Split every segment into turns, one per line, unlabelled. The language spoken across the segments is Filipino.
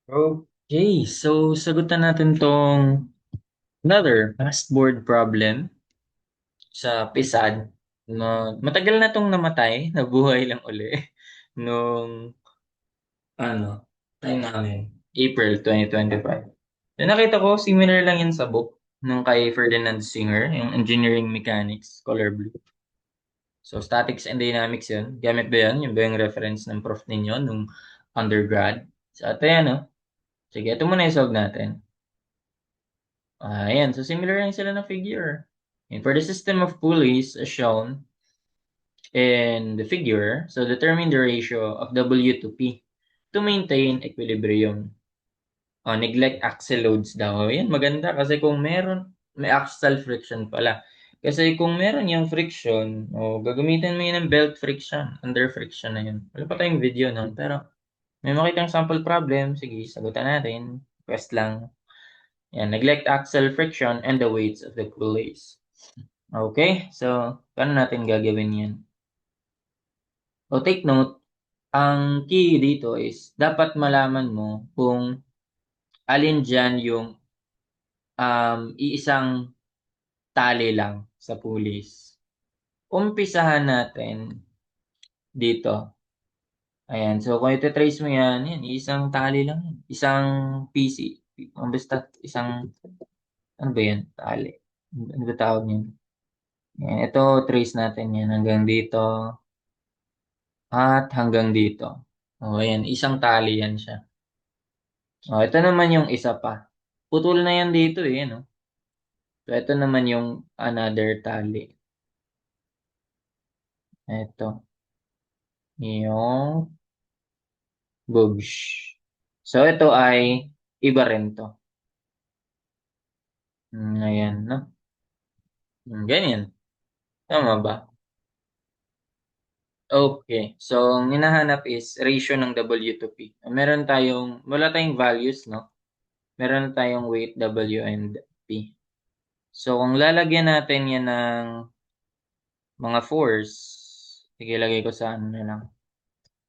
Okay, so sagutan natin tong another past board problem sa PSAD. No, matagal na tong namatay, nabuhay lang uli nung time namin, April 2025. So, nakita ko similar lang yun sa book nung kay Ferdinand Singer, yung Engineering Mechanics, Color Blue. So statics and dynamics yun. Gamit ba yun? Yung ba yung reference ng prof ninyo nung undergrad? So ito yan, no? Sige, ito muna i-solve natin. Ayan, so similar lang sila ng figure. And for the system of pulleys as shown in the figure, so determine the ratio of W to P to maintain equilibrium. Neglect axial loads daw. Yan, maganda kasi kung may axial friction pala. Kasi kung meron yung friction, gagamitin mo yun ng belt friction, under friction na yun. Wala pa tayong video nun, pero may makitang sample problem. Sige, sagutan natin. Quest lang. Yan, neglect axial friction and the weights of the pulleys. Okay, so paano natin gagawin yan? So take note, ang key dito is dapat malaman mo kung alin dyan yung iisang tali lang sa pulleys. Umpisahan natin dito. Ayan, so kung ito-trace mo yan, isang tali lang yan. Isang PC. Basta isang, ano ba yan? Tali. Ano ba tawag niyan? Yan, ito, trace natin yan hanggang dito at hanggang dito. Ayan, isang tali yan siya. Ito naman yung isa pa. Putol na yan dito no? So, ito naman yung another tali. Ito. Yung bugs. So, ito ay iba rin to. Ayan, no? Ganyan. Tama ba? Okay. So, ang hinahanap is ratio ng W to P. Wala tayong values, no? Meron tayong weight W and P. So, kung lalagyan natin yan ng mga force, sige, lagay ko sa ano na lang.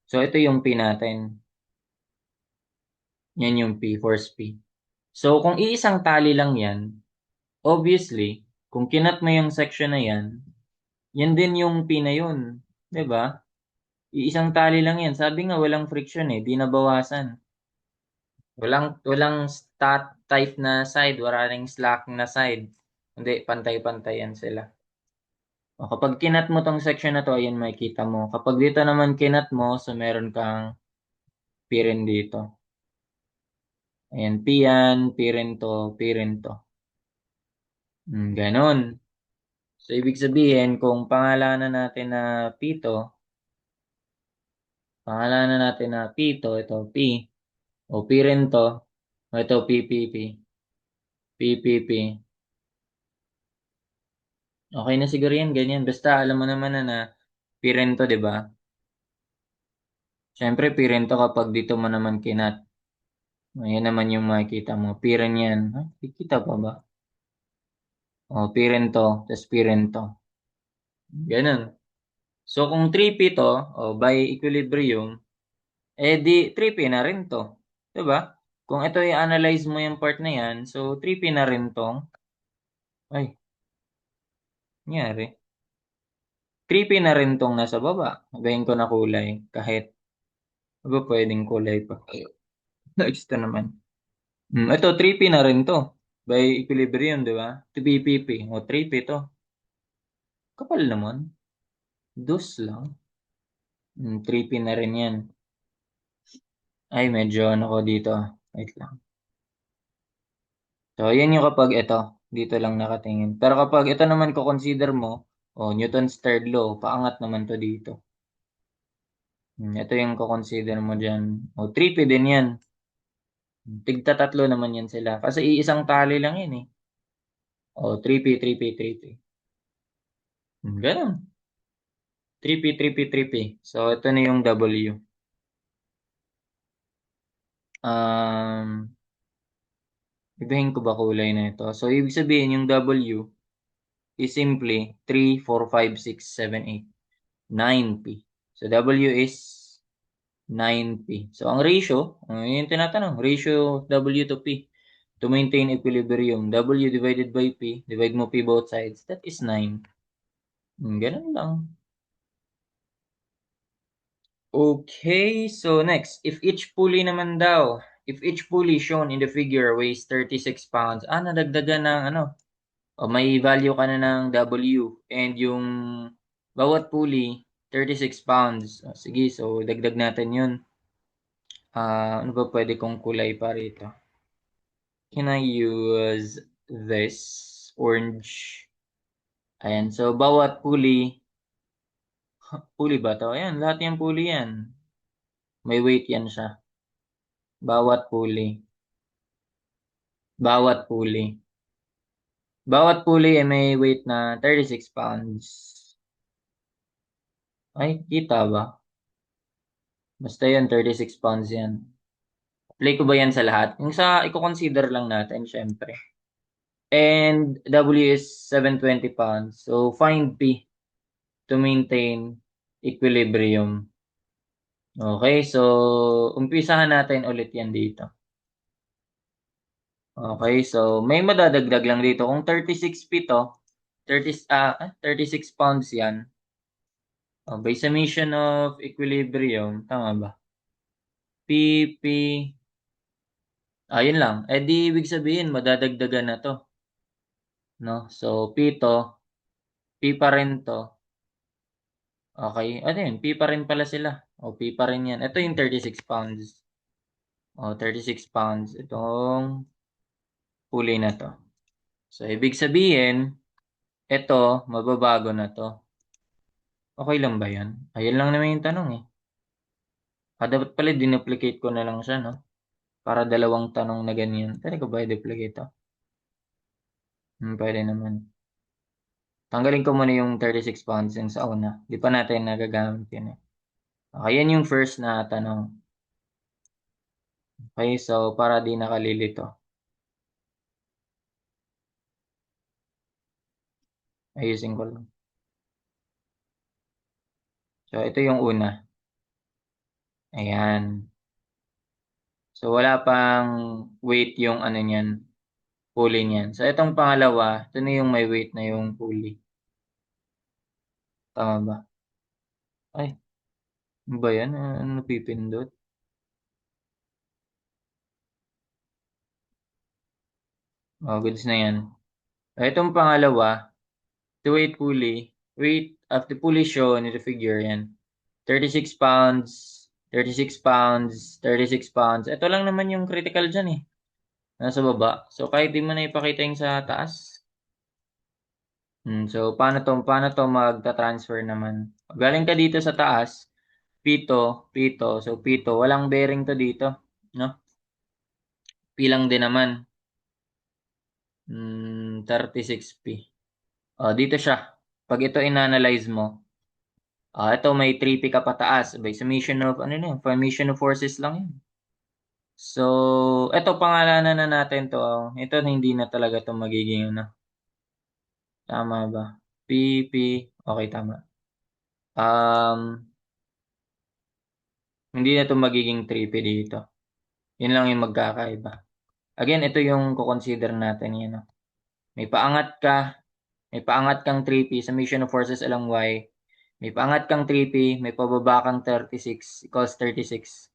So, ito yung P natin. Yan yung P, force P. So, kung iisang tali lang yan, obviously, kung kinat mo yung section na yan, yan din yung P na yun. 'Di ba? Iisang tali lang yan. Sabi nga, walang friction di nabawasan. Walang stat type na side, wala ring slack na side. Hindi, pantay-pantay yan sila. Kapag kinat mo tong section na to, ayan makikita mo. Kapag dito naman kinat mo, so meron kang P rin dito. Ayan, P yan, P rin to, P rin to. Ganon. So, ibig sabihin, kung pangalanan natin na P to, ito P, o P rin to, o ito P, P, P, P, P, P. Okay na siguro yan, ganyan. Basta alam mo naman na P rin to, di ba? Siyempre, P rin to kapag dito mo naman kinat. Ayan naman yung makikita mo. P rin yan. Ha? Kikita pa ba? O, P rin to, tapos P rin to. Ganun. So, kung 3P to, by equilibrium, di 3P na rin to. Diba? Kung ito i-analyze mo yung part na yan, so 3P na rin tong, ay, nangyari. 3P na rin tong nasa baba. Gayin ko na kulay. Kahit, ba pwedeng kulay pa. Extra naman. Ito, 3P na rin to. By equilibrium, di ba? 2PPP. O, 3P to. Kapal naman. Dos lang. 3P na rin yan. Ay, medyo ano ko dito. Wait lang. So, yan yung kapag ito. Dito lang nakatingin. Pero kapag ito naman ko consider mo, Newton's third law, paangat naman to dito. Ito yung ko-consider mo dyan. 3P din yan. Tigta tatlo naman yan sila. Kasi iisang tali lang yan 3P, 3P, 3P. Ganun. 3P, 3P, 3P. So, ito na yung W. Um, Ibahin ko ba kulay na ito? So, ibig sabihin yung W is simply 3, 4, 5, 6, 7, 8, 9P. So, W is 9P. So, ang ratio, yung tinatanong, ratio W to P to maintain equilibrium. W divided by P, divide mo P both sides, that is 9. Ganun lang. Okay, so next, if each pulley naman daw, if each pulley shown in the figure weighs 36 pounds, nadagdagan ng may value ka na ng W and yung bawat pulley 36 pounds. Sige, so dagdag natin yun. Ano ba pwede kong kulay pa rito? Can I use this orange? Ayan, so bawat pulley ba to? Ayan, lahat yung pulley yan. May weight yan siya. Bawat pulley. Bawat pulley. Bawat pulley ay may weight na 36 pounds. Ay, kita ba? Basta yan, 36 pounds yan. Apply ko ba yan sa lahat? Yung sa, i-consider lang natin, syempre. And W is 720 pounds. So, find P to maintain equilibrium. Okay, so, umpisahan natin ulit yan dito. Okay, so, may madadagdag lang dito. Kung 36 P to, 36 pounds yan. By summation of equilibrium, tama ba? P, yun lang. Di ibig sabihin, madadagdagan na to. No? So, P to, P pa rin to. Okay, ano yun? P pa rin pala sila. P pa rin yan. Ito yung 36 pounds. 36 pounds. Itong pulley na to. So, ibig sabihin, ito, mababago na to. Okay lang ba yan? Ayun lang naman yung tanong eh. Dapat pala dinuplicate ko na lang siya, no? Para dalawang tanong na ganyan. Pwede ko ba i-duplicate to? Pwede naman. Tanggalin ko muna yung 36 pounds yung sa una. Di pa natin nagagamit yun eh. Okay, yan yung first na tanong. Okay, so para di nakalilito. Ayusin ko lang. So, ito yung una. Ayan. So, wala pang weight yung ano niyan, pulley niyan. So, itong pangalawa, ito na yung may weight na yung pulley. Tama ba? Ay, ano ba yan? Ano napipindot? Goods na yan. Itong pangalawa, the weight pulley, weight of the pulley shown in the figure yan. 36 pounds, 36 pounds, 36 pounds. Ito lang naman yung critical dyan eh. Nasa baba. So, kahit di mo na ipakita yung sa taas. So, paano to magta-transfer naman? Galing ka dito sa taas, pito. So, pito. Walang bearing to dito. No? P lang din naman. 36P. Dito siya. Pag ito in-analyze mo, ito may 3P ka pataas. By summation of, ano yun? Formation of forces lang yun. So, ito pangalanan na natin to. Ito hindi na talaga to magiging ano. Tama ba? PP. Okay, tama. Hindi na to magiging 3P dito. Yun lang yung magkakaiba. Again, ito yung kukonsider natin yan. No? May paangat ka, may paangat kang 3P, summation of forces along Y. May paangat kang 3P, may pababa kang 36, equals 36.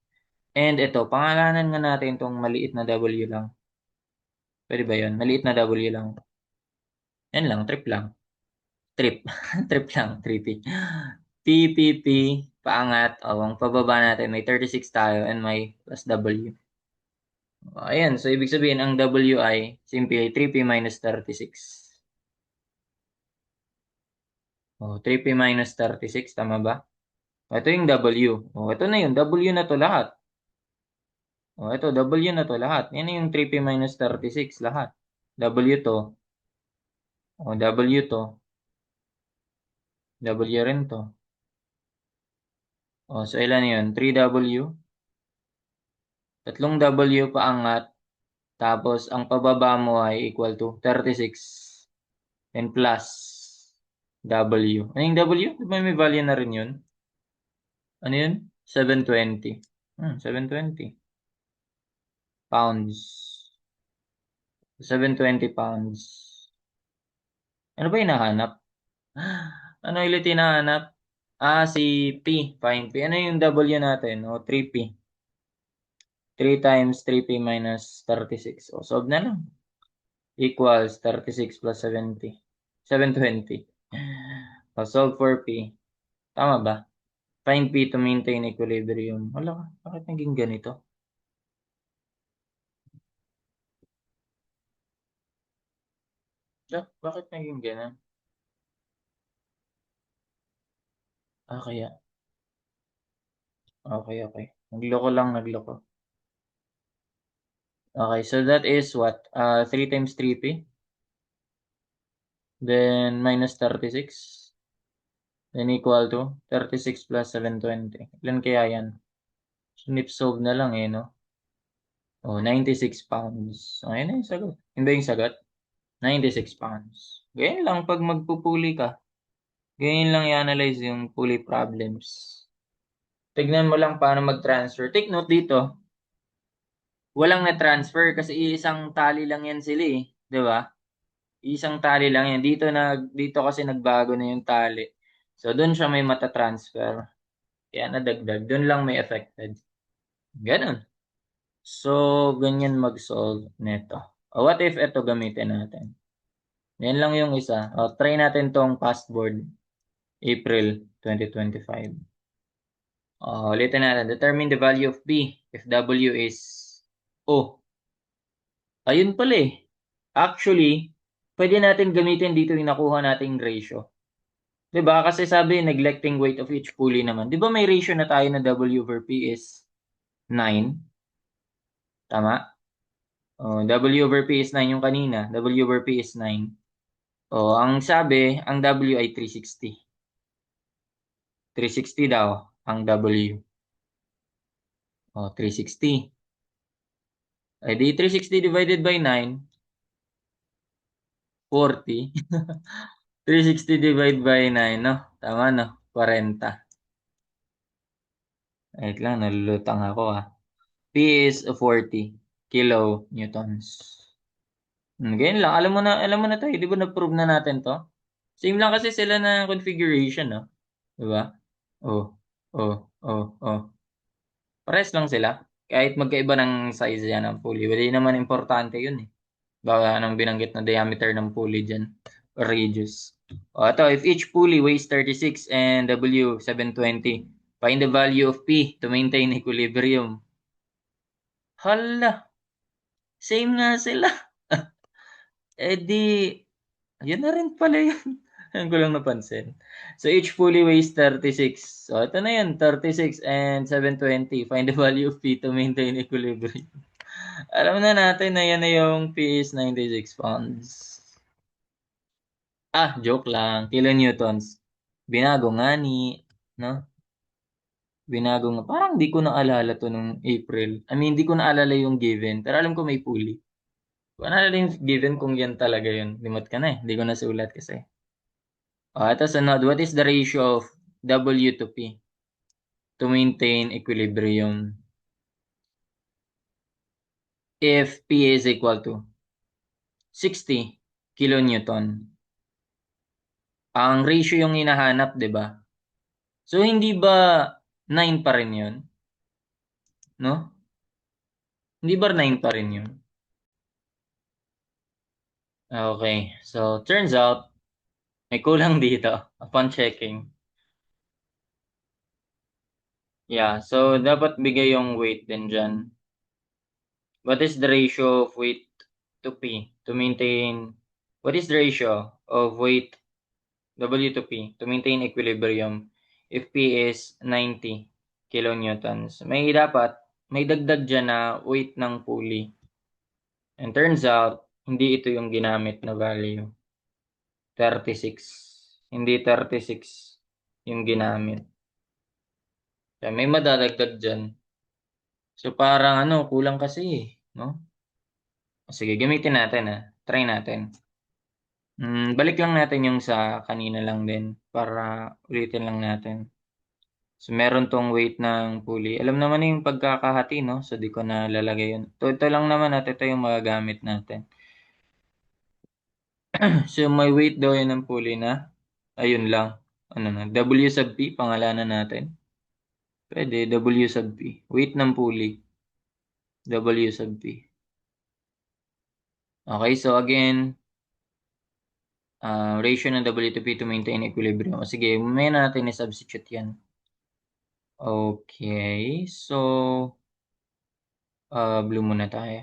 And ito, pangalanan nga natin itong maliit na W lang. Pwede ba yun? Maliit na W lang. Yan lang, trip lang. Trip. Trip lang, 3P. P, paangat. Ang pababa natin, may 36 tayo and may plus W. Ayan, so ibig sabihin, ang WI, simply 3P minus 36. 3P minus 36, tama ba? Ito yung W. Ito na yun, W na to lahat. Ito, W na to lahat. Yan yung 3P minus 36 lahat. W to. W to. W rin to. So ilan yun? 3W. Tatlong W paangat. Tapos, ang pababa mo ay equal to 36. And plus W. Ano yung W? Diba may value na rin yun? Ano yun? 720. 720 pounds. 720 pounds. Ano ba hinahanap? Ano ulit hinahanap? Si P. Find P. Ano yung W natin? 3P. 3 times 3P minus 36. Solve na lang. Equals 36 plus 70. 720. Solve for P. Tama ba? Find P to maintain equilibrium. Wala, bakit naging ganito? Bakit naging ganun? Kaya. Okay. Nagloko. Okay, so that is what? 3 times 3P. Then minus 36. Then equal to 36 plus 720. Ilan kaya yan? Snip solve na lang no? 96 pounds. Ayun na yung sagot. Hindi yung sagot? 96 pounds. Ganyan lang pag magpupuli ka. Ganyan lang i-analyze yung pulley problems. Tignan mo lang paano mag-transfer. Take note dito, walang na-transfer kasi isang tali lang yan sila eh. Di ba? Isang tali lang yan. Dito kasi nagbago na yung tali. So, doon siya may mata-transfer. Kaya nadagdag. Doon lang may affected. Ganun. So, ganyan mag-solve nito. What if ito gamitin natin? Yan lang yung isa. Try natin tong past board. April 2025. Ulitin natin. Determine the value of B if W is O. Ayun pala eh. Actually, pwede natin gamitin dito yung nakuha nating ratio. 'Di ba? Kasi sabi, neglecting weight of each pulley naman. 'Di ba may ratio na tayo na W over P is 9? Tama? W over P is 9 yung kanina. W over P is 9. Ang sabi, ang W ay 360. 360 daw ang W. 360. Di 360 divided by 9, 40. 360 divided by 9, no? Tama, no? 40. Wait lang, nalulutang ako P is 40 kilonewtons. Ganyan lang. Alam mo na to. Di ba na-prove na natin to? Same lang kasi sila na configuration, no? Di ba? Oh, oh, oh. Pares lang sila. Kahit magkaiba ng size yan ng pulley. Hindi naman importante yun eh. Baka anong binanggit na diameter ng pulley dyan. Or radius. Ito, if each pulley weighs 36 and W 720, find the value of P to maintain equilibrium. Hala, same nga sila. Di, yun na rin pala yun. Ayun ko lang napansin. So, each pulley weighs 36. So, ito na yun, 36 and 720. Find the value of P to maintain equilibrium. Alam na natin na yan na yung P is 96 pounds. Joke lang. Kilonewtons. Binago nga no? Binago nga. Parang di ko naalala to nung April. I mean, di ko naalala yung given. Pero alam ko may pulley. Kung naalala yung given kung yan talaga yun. Limot ka na eh. Di ko nasulat kasi. Ito sunod. What is the ratio of W to P to maintain equilibrium? If P is equal to 60 kilonewton. Ang ratio yung hinahanap, di ba? So, hindi ba 9 pa rin yun? No? Hindi ba 9 pa rin yun? Okay. So, turns out, may kulang dito upon checking. Yeah. So, dapat bigay yung weight din dyan. What is the ratio of weight to P to maintain... What is the ratio of weight W to P to maintain equilibrium if P is 90 kilonewtons? May dagdag dyan na weight ng pulley. And turns out, hindi ito yung ginamit na value. 36. Hindi 36 yung ginamit. Kaya may madadagdag dyan. So parang kulang kasi no? Sige, gamitin natin Try natin. Balik lang natin yung sa kanina lang din para ulitin lang natin. So, meron tong weight ng pulley. Alam naman na yung pagkakahati, no? So, di ko na lalagay yun. Ito lang naman at ito yung magagamit natin. So, may weight daw yun ng pulley na. Ayun lang. Ano na? W sub P, pangalanan natin. Pwede, W sub P. Weight ng pulley. W sub P. Okay, so again, ratio ng W to P to maintain equilibrium. O sige, may natin i-substitute yan. Okay, so, blue muna tayo.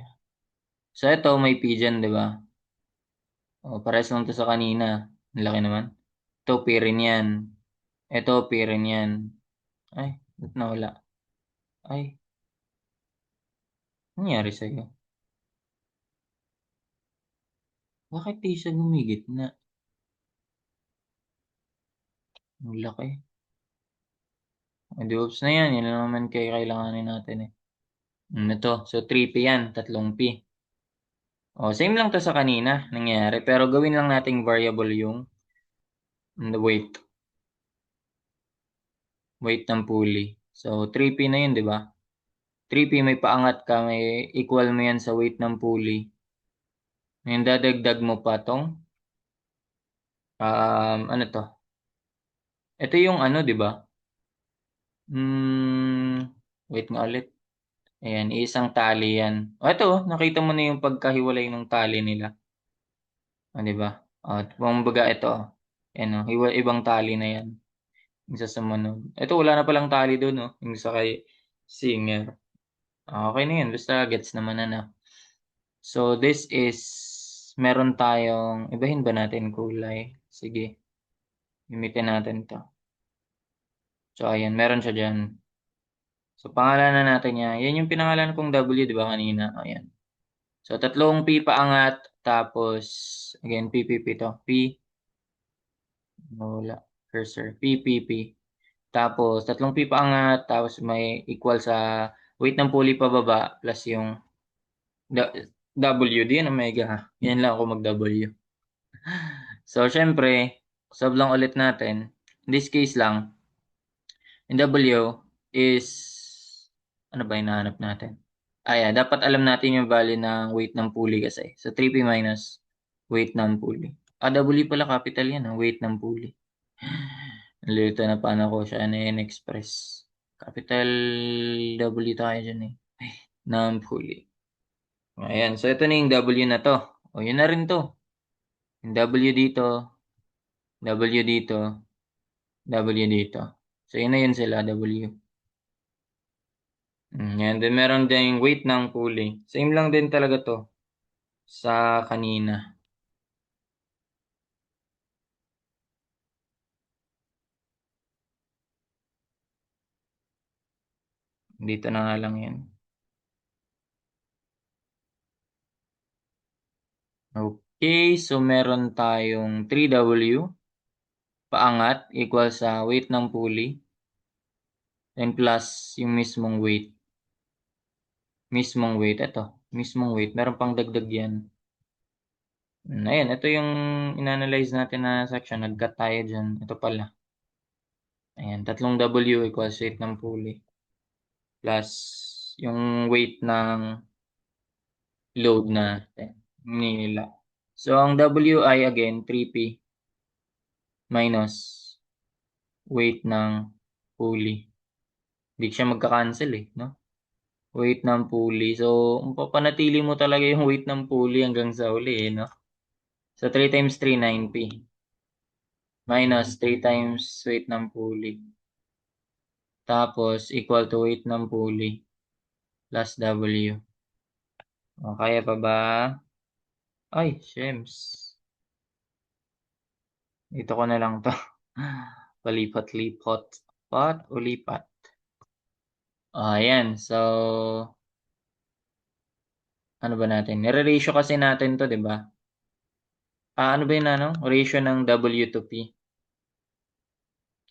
So, ito, may P dyan, di ba? O, pares lang to sa kanina. Ang laki naman. Ito, P rin yan. Ito, P rin yan. Ay, ba't nawala? Ay, ano nangyari sa'yo? Bakit di siya gumigit na? Ang laki. Di oops na yan. Yan lang naman kaya kailanganin natin eh. Ito. So, 3P yan. Tatlong P. O, same lang to sa kanina. Nangyari. Pero gawin lang nating variable yung the weight. Weight ng pulley. So, 3P na yun, di ba? 3P may paangat ka. May equal mo yan sa weight ng pulley. Ngayon, dadagdag mo pa tong ano to? Ito yung ano, di ba? Wait nga ulit. Ayan, isang tali yan. O, ito, nakita mo na yung pagkahiwalay ng tali nila. O, di ba? O, kumbaga ito. Ayan, o, ibang tali na yan. Yung sa sumunod. Ito, wala na palang tali doon, no? Yung sa kay singer. Okay na yan. Basta gets naman na na. So, this is, meron tayong, ibahin ba natin kulay? Sige, gamitin natin to. So, ayan, meron siya dyan. So, pangalanan natin yan. Yan yung pinangalan kong W, di ba kanina? Ayan. So, tatlong P paangat. Tapos, again, P, P, P to. P, wala, cursor. P, P, P. Tapos, tatlong P paangat. Tapos, may equal sa weight ng pulley pababa plus yung W. Di yan, omega. Yan lang ako mag-W. So, syempre, solve lang ulit natin. In this case lang, yung W is, ano ba hinahanap natin? Yeah, dapat alam natin yung value ng weight ng pulley kasi. So, 3P minus weight ng pulley. W pala capital yan, weight ng pulley. Nalilito na paano ko siya na-express. Capital W tayo dyan eh. Ng pulley. Ayan, so ito na yung W na to. O, yun na rin to. Yung W dito, W dito, W dito. So, yun na yun sila, W. Yan, then meron din yung weight ng pulley. Same lang din talaga to sa kanina. Dito na nga lang yan. Okay, so meron tayong 3W paangat equal sa weight ng pulley and plus yung mismong weight. Mismong weight, ito. Mismong weight. Meron pang dagdag yan. Ayan, ito yung inanalyze natin na section. Nag-cut tayo dyan. Ito pala. Ayan, tatlong W equals weight ng pulley. Plus yung weight ng load natin. Nila. So, ang W ay again, 3P minus weight ng pulley. Hindi siya magka-cancel eh, no? Weight ng pulley. So, papanatili mo talaga yung weight ng pulley hanggang sa uli eh, no? So, 3 times 3, 9P. Minus 3 times weight ng pulley. Tapos, equal to weight ng pulley plus W. O, kaya pa ba? Ay, shems. Dito ko na lang to. Palipat-lipat. Pat o lipat. Ayan. So, ano ba natin? Nire-ratio kasi natin to, di ba? Ano ba yun, ano? Ratio ng W to P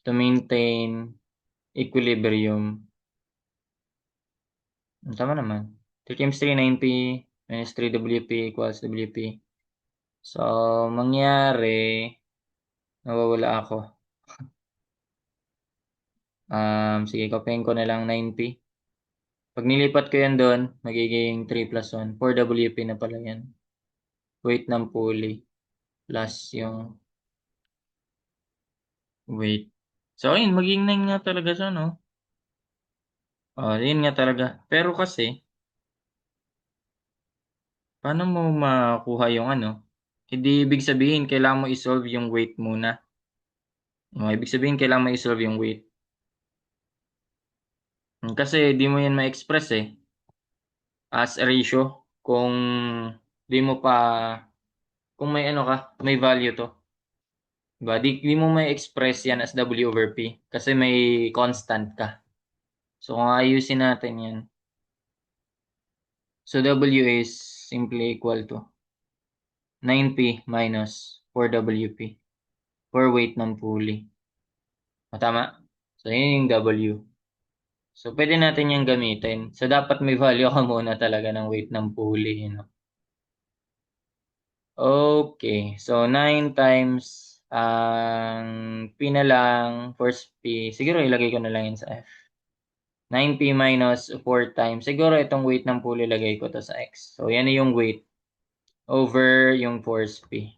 to maintain equilibrium. Tama naman. 3 times 3, 9P minus 3WP equals WP. So, mangyari, nawawala ako. Sige, copyin ko na lang 9P. Pag nilipat ko yan doon, magiging 3 plus 1. 4WP na pala yan. Weight ng pulley plus yung weight. So, ayun, magiging 9 nga talaga siya, no? Yun nga talaga. Pero kasi, paano mo makuha yung ano? Hindi ibig sabihin, kailangan mo isolve yung weight muna. Ibig sabihin, kailangan mo isolve yung weight. Kasi di mo yan ma-express as a ratio kung di mo pa, kung may ano ka, may value to. Diba? Di mo ma-express yan as W over P kasi may constant ka. So kung ayusin natin yan, so W is simply equal to 9P minus 4WP for weight ng pulley. Tama? So yun yung W. So pwede natin yung gamitin. So dapat may value ka muna talaga ng weight ng pulley. Okay, so 9 times ang P na lang, first P, siguro ilagay ko na lang yun sa F. 9P minus 4 times, siguro itong weight ng pulley ilagay ko to sa X. So yan yung weight over yung force P.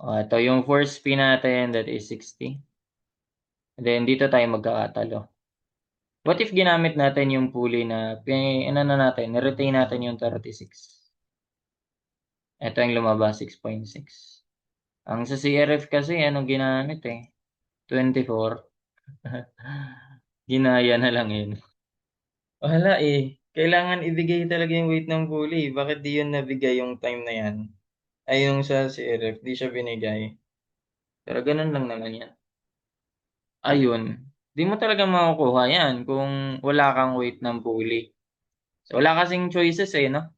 Ito yung force P natin, that is 60. And then dito tayo magkakatalo. What if ginamit natin yung pulley na, ano na natin, retain natin yung 36. Ito yung lumabas, 6.6. Ang sa CRF kasi, anong ginamit 24. Ginaya na lang yun. Wala Kailangan ibigay talaga yung weight ng pulley. Bakit di yun nabigay yung time na yan? Ay, yung sa CRF, di siya binigay. Pero ganun lang naman yan. Ayun. Di mo talaga makukuha yan kung wala kang weight ng pulley. So, wala kasing choices no?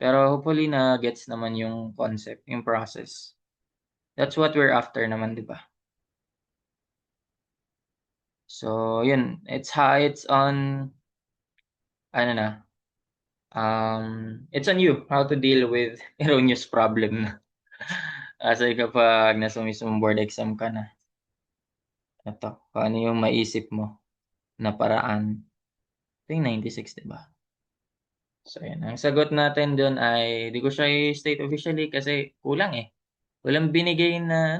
Pero hopefully na gets naman yung concept, yung process. That's what we're after naman, di ba? So, yun. It's on, ano na, it's on you how to deal with erroneous problem. Kasi kapag nasa mismong board exam ka na, ito, paano yung maisip mo na paraan? Ito yung 96, diba? So, yan. Ang sagot natin doon ay, di ko siya i-state officially kasi kulang Walang binigay na,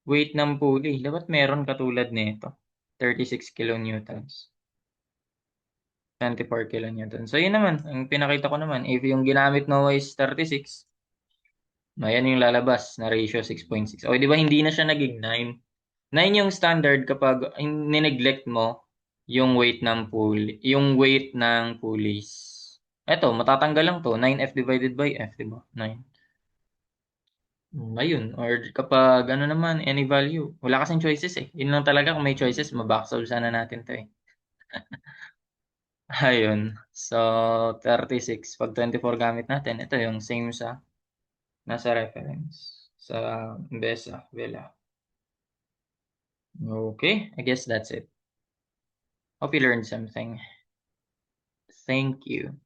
weight ng pulley. Dapat meron katulad nito. 36 kilonewtons. 24 kilonewtons. So, yun naman. Ang pinakita ko naman, if yung ginamit mo is 36, ayan yung lalabas na ratio 6.6. O, di ba hindi na siya naging 9? 9 yung standard kapag nineglect mo yung weight ng pulleys. Eto, matatanggal lang to. 9F divided by F, di ba? 9. Ayun. Or kapag ano naman, any value. Wala kasing choices Yun lang talaga kung may choices, mabacksolve sana natin to Ayun. So, 36. Pag 24 gamit natin, ito yung same sa nasa reference. Sa Besa, Vela. Okay, I guess that's it. Hope you learned something. Thank you.